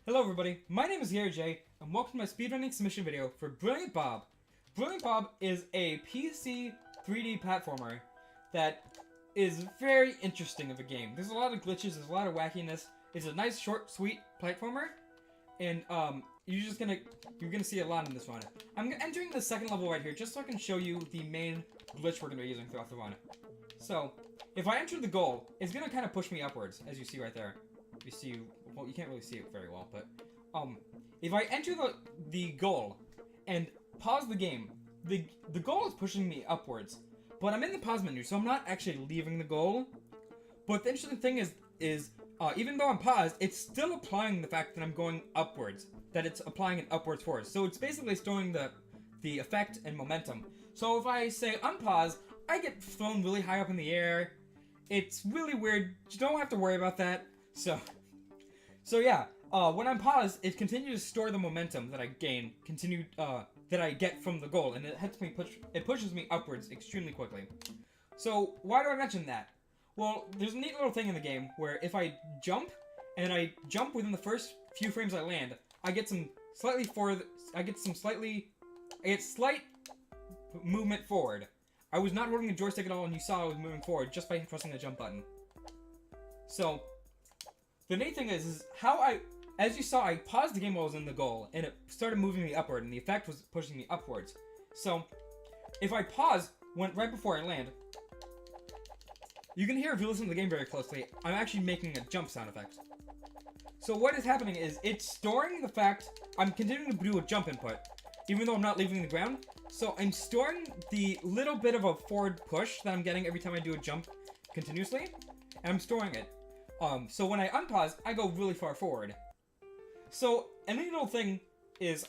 Hello everybody, my name is Gary J, and welcome to my speedrunning submission video for Brilliant Bob. Brilliant Bob is a PC 3D platformer that is very interesting of a game. There's a lot of glitches, there's a lot of wackiness. It's a nice, short, sweet platformer, and you're gonna see a lot in this one. I'm entering the second level right here just so I can show you the main glitch we're gonna be using throughout the run. So, if I enter the goal, it's gonna kind of push me upwards, as you see right there. You see, well, you can't really see it very well, but if I enter the goal and pause the game, the goal is pushing me upwards, but I'm in the pause menu, so I'm not actually leaving the goal. But the interesting thing is even though I'm paused, it's still applying the fact that I'm going upwards, that it's applying an upwards force. So it's basically storing the effect and momentum. So if I say unpause, I get thrown really high up in the air. It's really weird. You don't have to worry about that. So yeah, when I'm paused, it continues to store the momentum that I gain, that I get from the goal, and it pushes me upwards extremely quickly. So why do I mention that? Well, there's a neat little thing in the game where if I jump, and I jump within the first few frames I land, I get slight movement forward. I was not holding the joystick at all, and you saw I was moving forward just by pressing the jump button. So the neat thing is as you saw, I paused the game while I was in the goal, and it started moving me upward, and the effect was pushing me upwards. So, if I pause, right before I land, you can hear if you listen to the game very closely, I'm actually making a jump sound effect. So what is happening is, it's storing the fact I'm continuing to do a jump input, even though I'm not leaving the ground. So I'm storing the little bit of a forward push that I'm getting every time I do a jump continuously, and I'm storing it. So when I unpause, I go really far forward. So, a neat little thing is,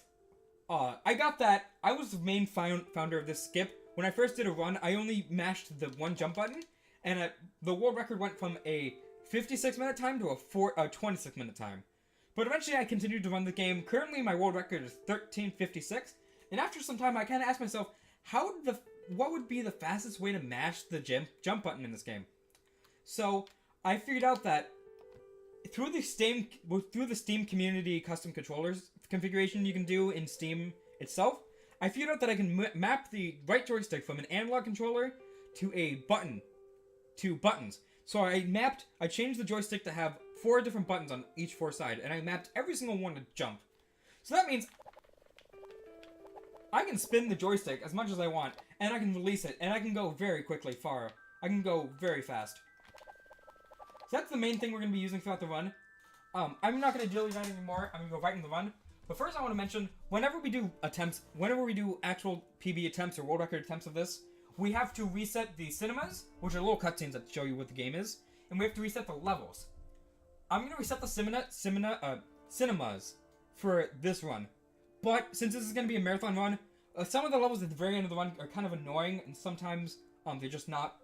I got that. I was the main founder of this skip. When I first did a run, I only mashed the one jump button, and the world record went from a 56-minute time to a 26-minute time. But eventually I continued to run the game. Currently my world record is 13:56, and after some time I kind of asked myself, what would be the fastest way to mash the jump button in this game? So I figured out that through the Steam community custom controllers configuration you can do in Steam itself, I figured out that I can map the right joystick from an analog controller to buttons. So I changed the joystick to have 4 different buttons on each 4 sides, and I mapped every single one to jump. So that means I can spin the joystick as much as I want, and I can release it, and I can go very quickly far. I can go very fast. So that's the main thing we're going to be using throughout the run. I'm not going to dilly-dally anymore. I'm going to go right in the run. But first I want to mention, whenever we do actual PB attempts or world record attempts of this, we have to reset the cinemas, which are little cutscenes that show you what the game is, and we have to reset the levels. I'm going to reset the cinemas for this run. But since this is going to be a marathon run, some of the levels at the very end of the run are kind of annoying, and sometimes they're just not.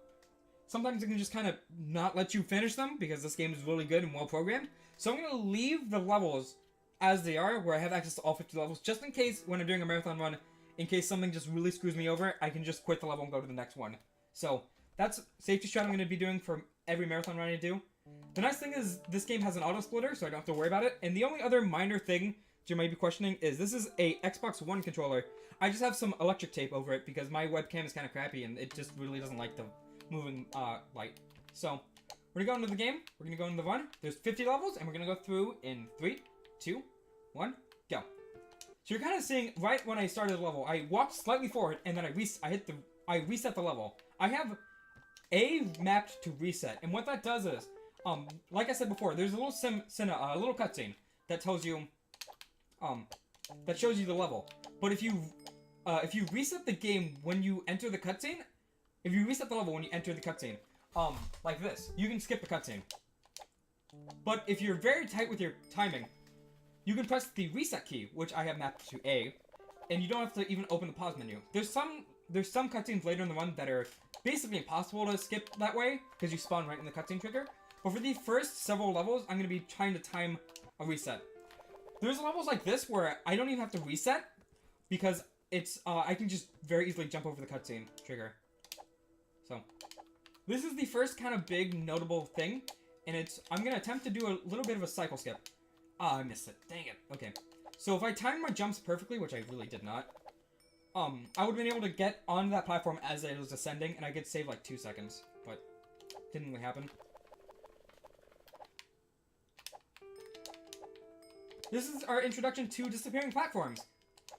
Sometimes it can just kind of not let you finish them because this game is really good and well programmed. So I'm going to leave the levels as they are, where I have access to all 50 levels, just in case when I'm doing a marathon run, in case something just really screws me over, I can just quit the level and go to the next one. So that's safety strat I'm going to be doing for every marathon run I do. The nice thing is this game has an auto splitter, so I don't have to worry about it. And the only other minor thing you might be questioning is this is a Xbox One controller. I just have some electric tape over it because my webcam is kind of crappy and it just really doesn't like the moving light. So we're gonna go into the game, we're gonna go into the run. There's 50 levels and we're gonna go through in 3, 2, 1, go. So you're kind of seeing right when I started the level, I walked slightly forward and then I reset the level. I have A mapped to reset, and what that does is, like I said before, there's a little little cutscene that tells you, that shows you the level. But if you reset the game when you enter the cutscene, if you reset the level when you enter the cutscene, like this, you can skip the cutscene. But if you're very tight with your timing, you can press the reset key, which I have mapped to A, and you don't have to even open the pause menu. There's some cutscenes later in the run that are basically impossible to skip that way, because you spawn right in the cutscene trigger. But for the first several levels, I'm going to be trying to time a reset. There's levels like this where I don't even have to reset, because it's I can just very easily jump over the cutscene trigger. So this is the first kind of big notable thing, and I'm going to attempt to do a little bit of a cycle skip. Ah, I missed it. Dang it. Okay. So if I timed my jumps perfectly, which I really did not, I would have been able to get on that platform as it was ascending, and I could save like 2 seconds, but didn't really happen. This is our introduction to disappearing platforms.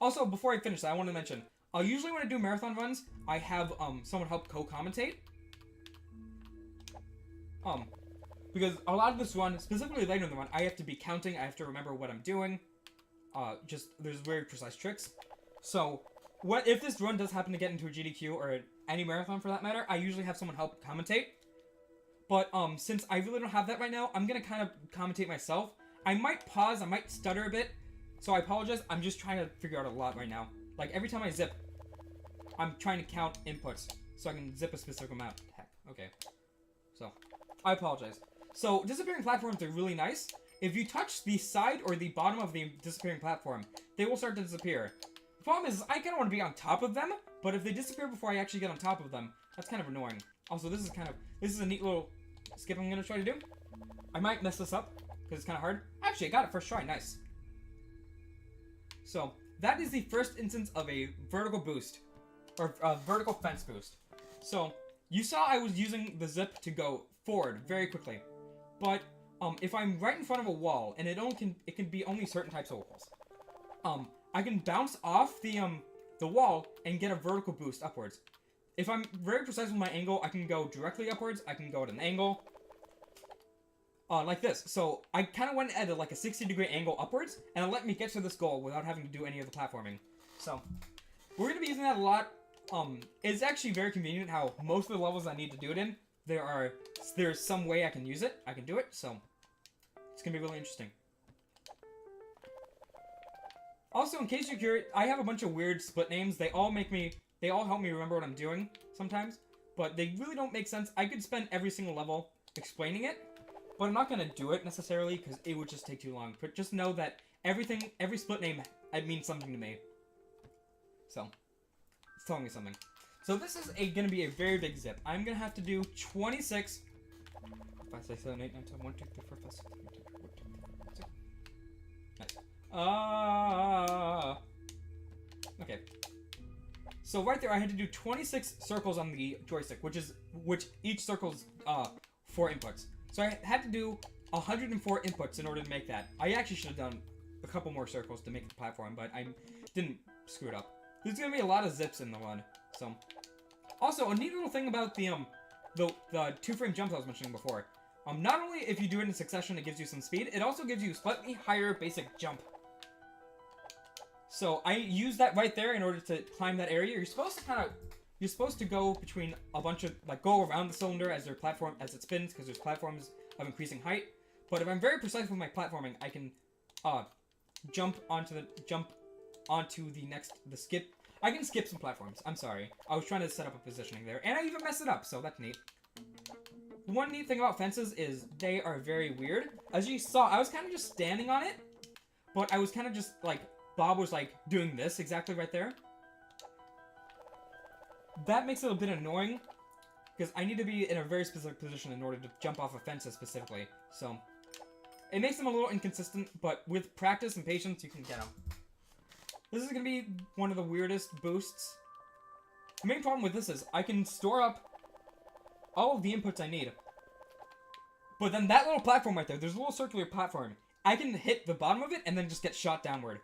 Also, before I finish that, I want to mention, usually when I do marathon runs, I have someone help co-commentate. Because a lot of this run, specifically later in the run, I have to be counting, I have to remember what I'm doing. There's very precise tricks. So, what if this run does happen to get into a GDQ, or any marathon for that matter, I usually have someone help commentate. But, since I really don't have that right now, I'm gonna kind of commentate myself. I might pause, I might stutter a bit, so I apologize. I'm just trying to figure out a lot right now. Like, every time I zip, I'm trying to count inputs, so I can zip a specific amount. Heck, okay. So, I apologize. So, disappearing platforms are really nice. If you touch the side or the bottom of the disappearing platform, they will start to disappear. The problem is, I kind of want to be on top of them, but if they disappear before I actually get on top of them, that's kind of annoying. Also, this is a neat little skip I'm going to try to do. I might mess this up, because it's kind of hard. Actually, I got it first try, nice. So, that is the first instance of a vertical boost, or a vertical fence boost. So, you saw I was using the zip to go forward very quickly, but if I'm right in front of a wall, and it can be only certain types of walls, I can bounce off the wall and get a vertical boost upwards. If I'm very precise with my angle, I can go directly upwards, I can go at an angle, like this. So, I kind of went at like a 60-degree angle upwards, and it let me get to this goal without having to do any of the platforming. So, we're going to be using that a lot. It's actually very convenient how most of the levels I need to do it in, there's some way I can use it, I can do it, so it's going to be really interesting. Also, in case you're curious, I have a bunch of weird split names. They all help me remember what I'm doing sometimes, but they really don't make sense. I could spend every single level explaining it, but I'm not going to do it necessarily because it would just take too long. But just know that every split name, it means something to me. So, it's telling me something. So this is going to be a very big zip. I'm going to have to do 26... 5, 6, 7, 8, 9, 10, 1, 2, 3, 4, 5, 6, 7, 8, 9, 1, 2, 3, 4, 5, 6. Nice. Okay. So right there, I had to do 26 circles on the joystick, which each circle's 4 inputs. So I had to do 104 inputs in order to make that. I actually should have done a couple more circles to make the platform, but I didn't screw it up. There's gonna be a lot of zips in the run. So, also a neat little thing about the 2-frame jumps I was mentioning before. Not only if you do it in succession, it gives you some speed. It also gives you slightly higher basic jump. So I use that right there in order to climb that area. You're supposed to go between a bunch of, like, go around the cylinder as it spins, because there's platforms of increasing height. But if I'm very precise with my platforming, I can jump onto the skip. I can skip some platforms. I'm sorry. I was trying to set up a positioning there, and I even messed it up, so that's neat. One neat thing about fences is they are very weird. As you saw, I was kind of just standing on it, but I was kind of just, like, Bob was, like, doing this exactly right there. That makes it a bit annoying, because I need to be in a very specific position in order to jump off of fences specifically. So, it makes them a little inconsistent, but with practice and patience, you can get them. This is going to be one of the weirdest boosts. The main problem with this is I can store up all of the inputs I need. But then that little platform right there, there's a little circular platform. I can hit the bottom of it and then just get shot downward.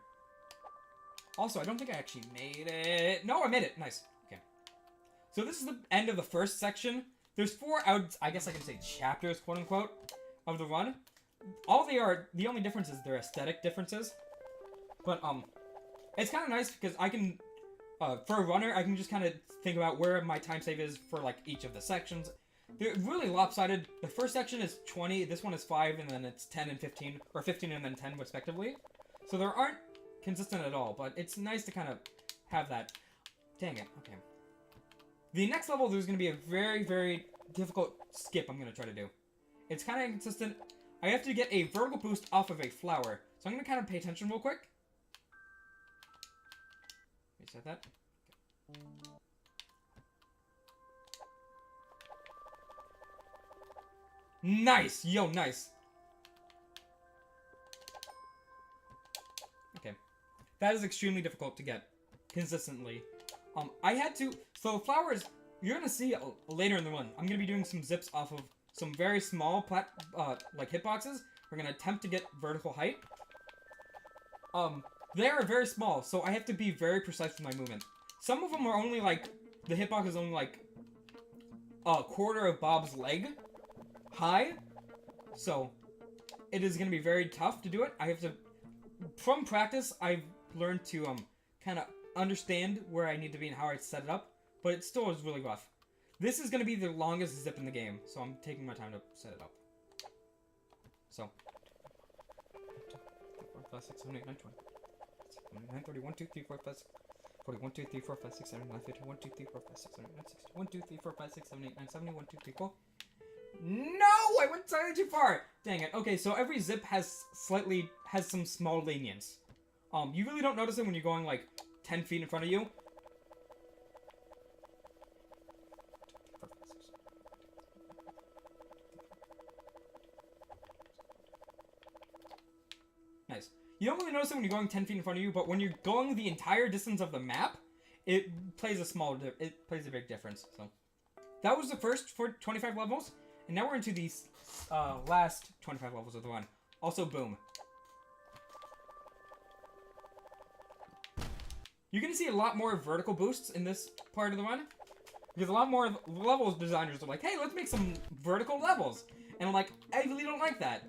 Also, I don't think I actually made it. No, I made it. Nice. Okay. So this is the end of the first section. There's 4, I guess I can say chapters, quote unquote, of the run. The only difference is their aesthetic differences. But, it's kind of nice because I can, for a runner, I can just kind of think about where my time save is for, like, each of the sections. They're really lopsided. The first section is 20, this one is 5, and then it's 10 and 15, or 15 and then 10, respectively. So there aren't consistent at all, but it's nice to kind of have that. Dang it, okay. The next level, there's going to be a very, very difficult skip I'm going to try to do. It's kind of inconsistent. I have to get a vertical boost off of a flower. So I'm going to kind of pay attention real quick. Reset that. Okay. Nice! Yo, nice! That is extremely difficult to get consistently. I had to... So the flowers, you're going to see later in the run, I'm going to be doing some zips off of some very small like hitboxes. We're going to attempt to get vertical height. They are very small, so I have to be very precise with my movement. Some of them are only like... The hitbox is only like a quarter of Bob's leg high. So it is going to be very tough to do it. I have to... From practice, I've learned to kind of understand where I need to be and how I set it up. But it still is really rough. This is going to be the longest zip in the game, so I'm taking my time to set it up. So... 5, 6, 7, 8, 9, 20. 9, 30, 1, 2, 3, 4, 5, 6, 40, 1, 2, 3, 4, 5, 6, 7, 8, 9, 50, 1, 2, 3, 4, 5, 6, 7, 8, 9, 60, 1, 2, 3, 4, 5, 6, 7, 8, 9, 70, 1, 2, 3, 4. No! I went slightly too far! Dang it. Okay, so every zip has some small lenience. You really don't notice it when you're going like 10 feet in front of you. Nice. You don't really notice it when you're going 10 feet in front of you, but when you're going the entire distance of the map, it plays a big difference. So that was the first for 25 levels, and now we're into the last 25 levels of the run. Also, boom. You're going to see a lot more vertical boosts in this part of the run, because a lot more levels designers are like, hey, let's make some vertical levels. And I'm like, I really don't like that.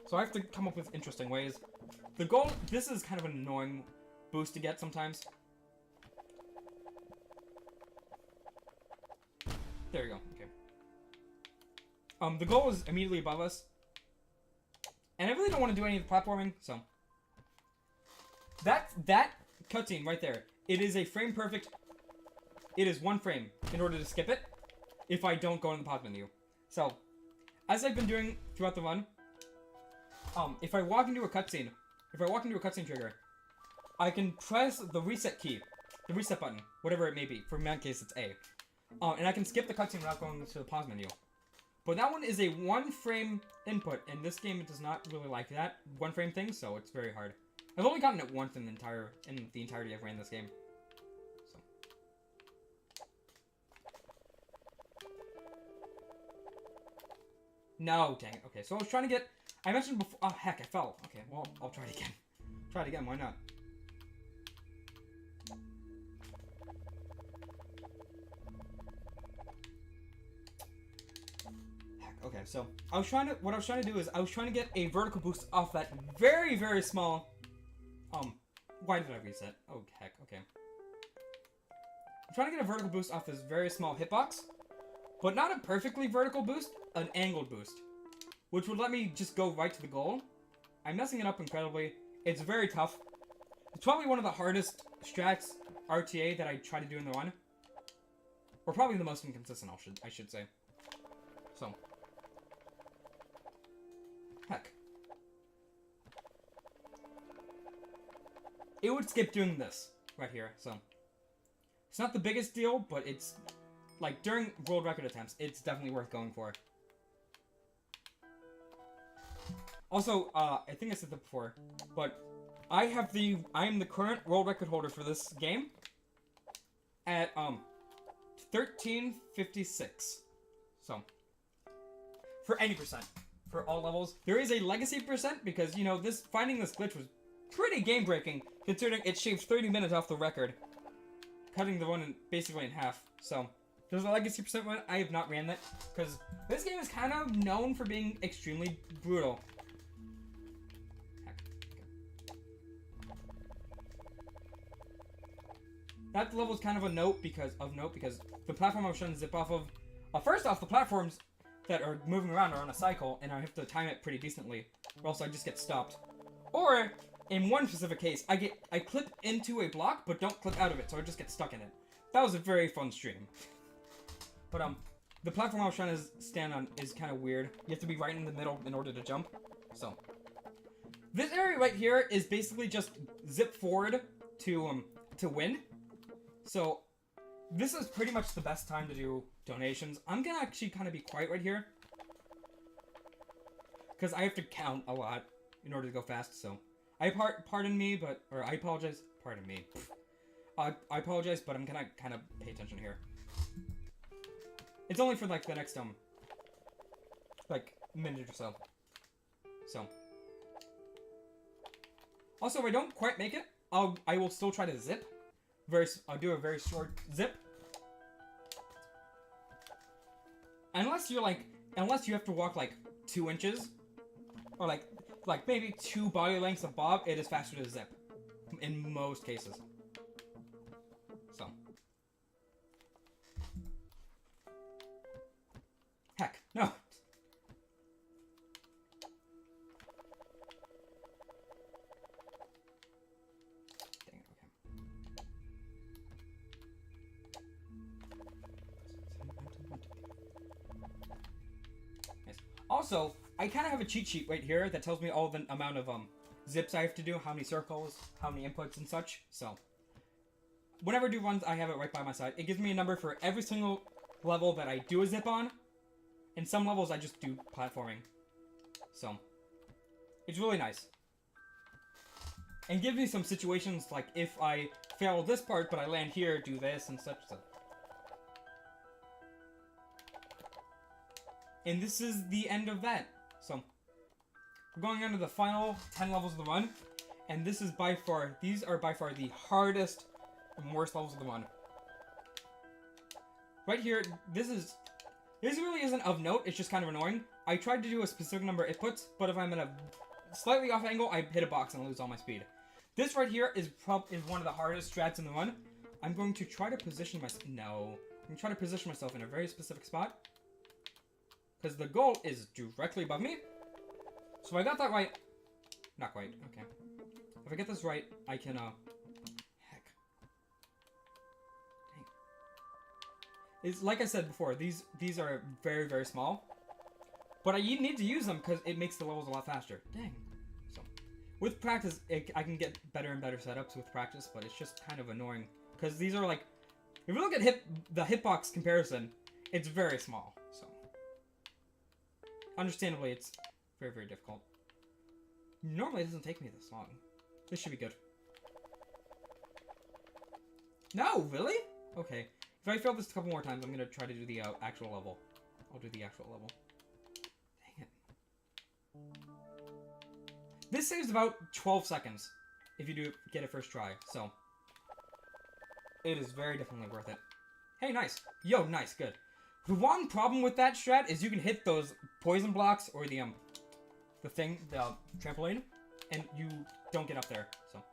So I have to come up with interesting ways. The goal, this is kind of an annoying boost to get sometimes. There you go, okay. The goal is immediately above us. And I really don't want to do any of the platforming, so. That cutscene right there, it is a frame perfect, it is 1 frame in order to skip it, if I don't go in the pause menu. So, as I've been doing throughout the run, if I walk into a cutscene trigger, I can press the reset key, the reset button, whatever it may be. For my case, it's A. And I can skip the cutscene without going to the pause menu. But that one is a 1 frame input, and this game does not really like that 1 frame thing, so it's very hard. I've only gotten it once in the entirety I've ran this game. So. No, dang it. Okay, so I was trying to get... I mentioned before... Oh, heck, I fell. Okay, well, I'll try it again. Try it again, why not? Heck, okay, so... What I was trying to do is, I was trying to get a vertical boost off that very, very small... Why did I reset? Oh, heck, okay. I'm trying to get a vertical boost off this very small hitbox. But not a perfectly vertical boost, an angled boost. Which would let me just go right to the goal. I'm messing it up incredibly. It's very tough. It's probably one of the hardest strats RTA that I try to do in the run. Or probably the most inconsistent, I should say. So. Heck. It would skip doing this right here, so. It's not the biggest deal, but it's, like, during world record attempts, it's definitely worth going for. Also, I think I said that before, but I am the current world record holder for this game at, 1356. So, for any percent, for all levels. There is a legacy percent, because, you know, finding this glitch was pretty game-breaking, considering it shaved 30 minutes off the record, cutting the run basically in half. So, there's a legacy percent one. I have not ran that, because this game is kind of known for being extremely brutal. Heck. Okay. That level is kind of a note because the platform I was trying to zip off of, first off, the platforms that are moving around are on a cycle, and I have to time it pretty decently, or else I just get stopped. Or, in one specific case, I clip into a block, but don't clip out of it, so I just get stuck in it. That was a very fun stream. But, the platform I was trying to stand on is kind of weird. You have to be right in the middle in order to jump. So. This area right here is basically just zip forward to win. So, this is pretty much the best time to do donations. I'm gonna actually kind of be quiet right here. Because I have to count a lot in order to go fast, so. Pardon me, but... Or I apologize. Pardon me. I apologize, but I'm gonna kind of pay attention here. It's only for, like, the next, like, minute or so. So. Also, if I don't quite make it, I will still try to zip. I'll do a very short zip. Unless you have to walk, like, 2 inches. Or, like maybe 2 body lengths of bob, it is faster to zip. In most cases. So. Heck, no. Dang it, okay. Nice. Also, I kind of have a cheat sheet right here that tells me all the amount of zips I have to do, how many circles, how many inputs and such. So, whenever I do runs, I have it right by my side. It gives me a number for every single level that I do a zip on. In some levels, I just do platforming. So, it's really nice. And gives me some situations like if I fail this part, but I land here, do this and such. So. And this is the end of that. So, we're going on to the final 10 levels of the run. And these are by far the hardest and worst levels of the run. Right here, this really isn't of note, it's just kind of annoying. I tried to do a specific number of inputs, but if I'm in a slightly off angle, I hit a box and lose all my speed. This right here is one of the hardest strats in the run. I'm going to try to position myself. No. I'm going to try to position myself in a very specific spot. Because the goal is directly above me. So if I got that right... Not quite. Okay. If I get this right, I can, Heck. Dang. It's like I said before, these are very, very small. But I need to use them because it makes the levels a lot faster. Dang. So, with practice, I can get better and better setups with practice, but it's just kind of annoying. Because these are like... If you look at the hitbox comparison, it's very small. So... Understandably, it's very, very difficult. Normally, it doesn't take me this long. This should be good. No, really? Okay. If I fail this a couple more times, I'm going to try to do the actual level. I'll do the actual level. Dang it. This saves about 12 seconds if you get it first try, so... It is very definitely worth it. Hey, nice. Yo, nice, good. The one problem with that strat is you can hit those poison blocks or the trampoline, and you don't get up there, so.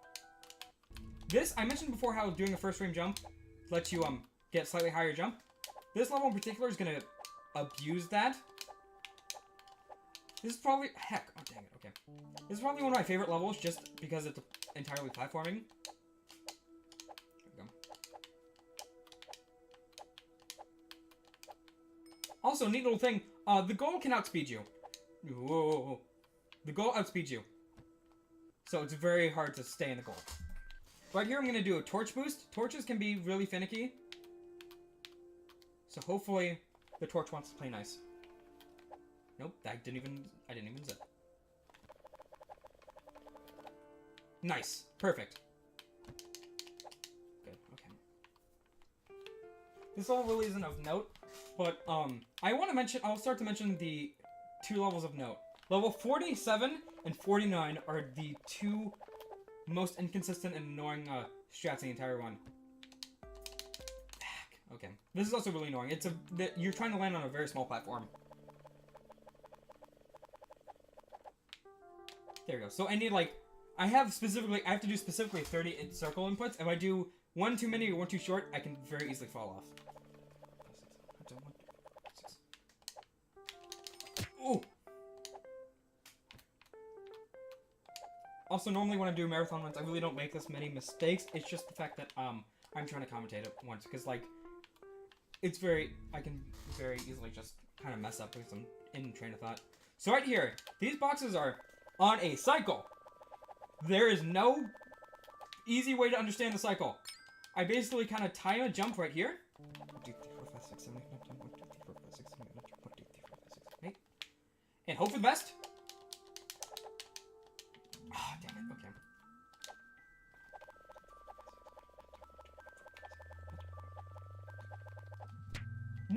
This, I mentioned before how doing a first frame jump lets you, get a slightly higher jump. This level in particular is gonna abuse that. This is probably, heck, oh dang it, okay. This is probably one of my favorite levels just because it's entirely platforming. Also, neat little thing, the goal can outspeed you. Whoa. The goal outspeeds you. So it's very hard to stay in the goal. Right here I'm going to do a torch boost. Torches can be really finicky. So hopefully the torch wants to play nice. Nope, I didn't even zip. Nice. Perfect. Good, okay. This level really isn't of note. But, I'll start to mention the 2 levels of note. Level 47 and 49 are the 2 most inconsistent and annoying, strats in the entire run. Okay. This is also really annoying. You're trying to land on a very small platform. There we go. So I need, I have to do specifically 30 circle inputs. If I do 1 too many or 1 too short, I can very easily fall off. Ooh. Also, normally when I do marathon runs, I really don't make this many mistakes. It's just the fact that, I'm trying to commentate it once. Because, I can very easily just kind of mess up with some in train of thought. So right here, these boxes are on a cycle. There is no easy way to understand the cycle. I basically kind of time a jump right here. 1, 2, 3, 4, 5, 6, 7, 8, 9, 10, 1, 2, 3, 4, 5, 6, 7, 8, 9, 10, 1, 2, 3, 4, 5, 6, 7, 8. And hope for the best. Ah, damn it. Okay.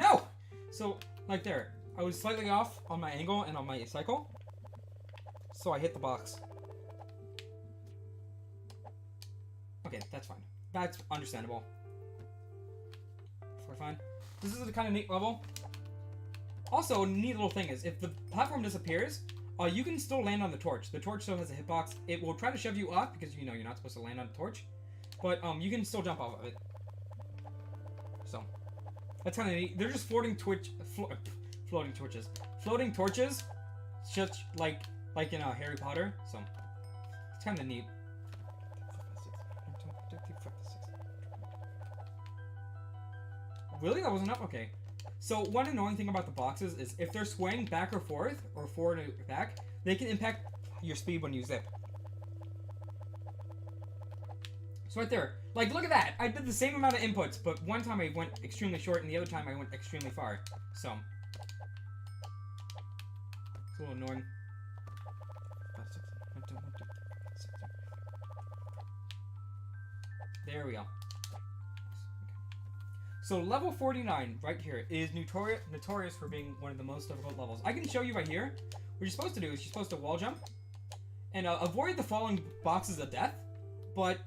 No! So, like there. I was slightly off on my angle and on my cycle. So I hit the box. Okay, that's fine. That's understandable. We're fine. This is a kind of neat level. Also, a neat little thing is, if the platform disappears, you can still land on the torch. The torch still has a hitbox. It will try to shove you up, because, you know, you're not supposed to land on the torch. But, you can still jump off of it. So, that's kind of neat. They're just floating torches. Floating torches, just like in Harry Potter. So, it's kind of neat. Really? That wasn't up? Okay. So, one annoying thing about the boxes is if they're swaying back or forth, or forward and back, they can impact your speed when you zip. So right there. Like, look at that! I did the same amount of inputs, but one time I went extremely short, and the other time I went extremely far. So. It's a little annoying. There we go. So level 49, right here, is notorious for being one of the most difficult levels. I can show you right here. What you're supposed to do is you're supposed to wall jump and avoid the falling boxes of death. But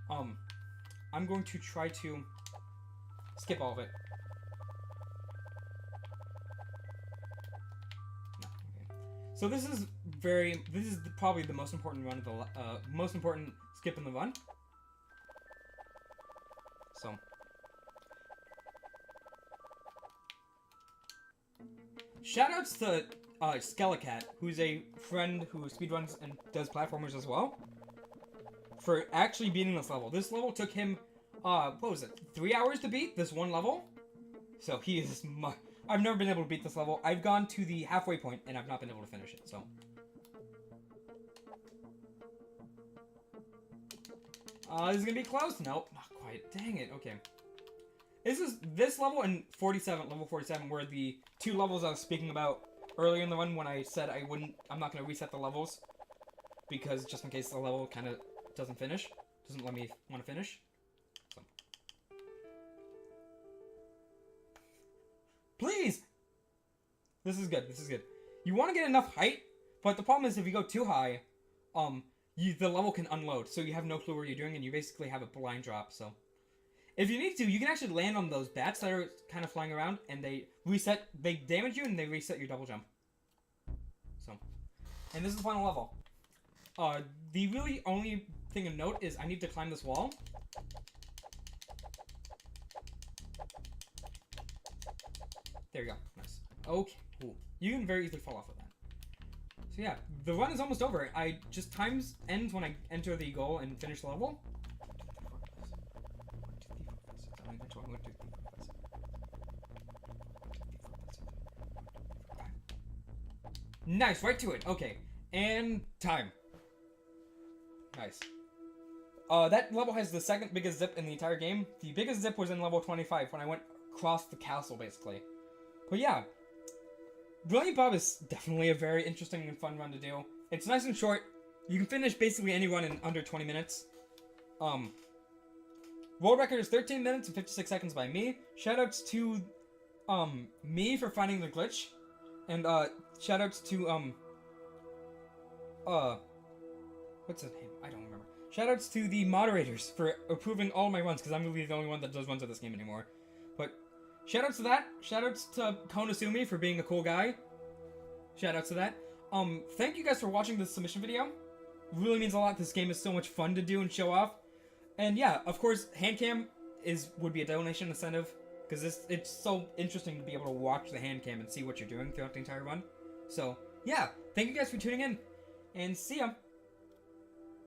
I'm going to try to skip all of it. No, okay. So this is probably the most important run of the most important skip in the run. So. Shoutouts to Skelecat, who's a friend who speedruns and does platformers as well, for actually beating this level. This level took him, what was it, 3 hours to beat this one level? So he is I've never been able to beat this level. I've gone to the halfway point and I've not been able to finish it, so. This is gonna be close. Nope, not quite. Dang it, okay. This level and level 47 were the two levels I was speaking about earlier in the run when I said I'm not going to reset the levels because just in case the level kind of doesn't let me want to finish. So. Please! This is good, You want to get enough height, but the problem is if you go too high, the level can unload, so you have no clue what you're doing and you basically have a blind drop, so. If you need to, you can actually land on those bats that are kind of flying around, and they damage you, and they reset your double jump. So, and this is the final level. The really only thing of note is I need to climb this wall. There you go. Nice. Okay, cool. You can very easily fall off of that. So yeah, the run is almost over. Times ends when I enter the goal and finish the level. Nice, right to it. Okay, and time. Nice. That level has the second biggest zip in the entire game. The biggest zip was in level 25 when I went across the castle, basically. But yeah, Brilliant Bob is definitely a very interesting and fun run to do. It's nice and short. You can finish basically any run in under 20 minutes. World record is 13 minutes and 56 seconds by me. Shoutouts to me for finding the glitch. And shoutouts to what's his name? I don't remember. Shoutouts to the moderators for approving all my runs, because I'm really the only one that does runs of this game anymore. But shoutouts to that. Shoutouts to Konasumi for being a cool guy. Shoutouts to that. Thank you guys for watching this submission video. It really means a lot. This game is so much fun to do and show off. And yeah, of course, handcam would be a donation incentive, because it's so interesting to be able to watch the handcam and see what you're doing throughout the entire run. So yeah, thank you guys for tuning in, and see ya.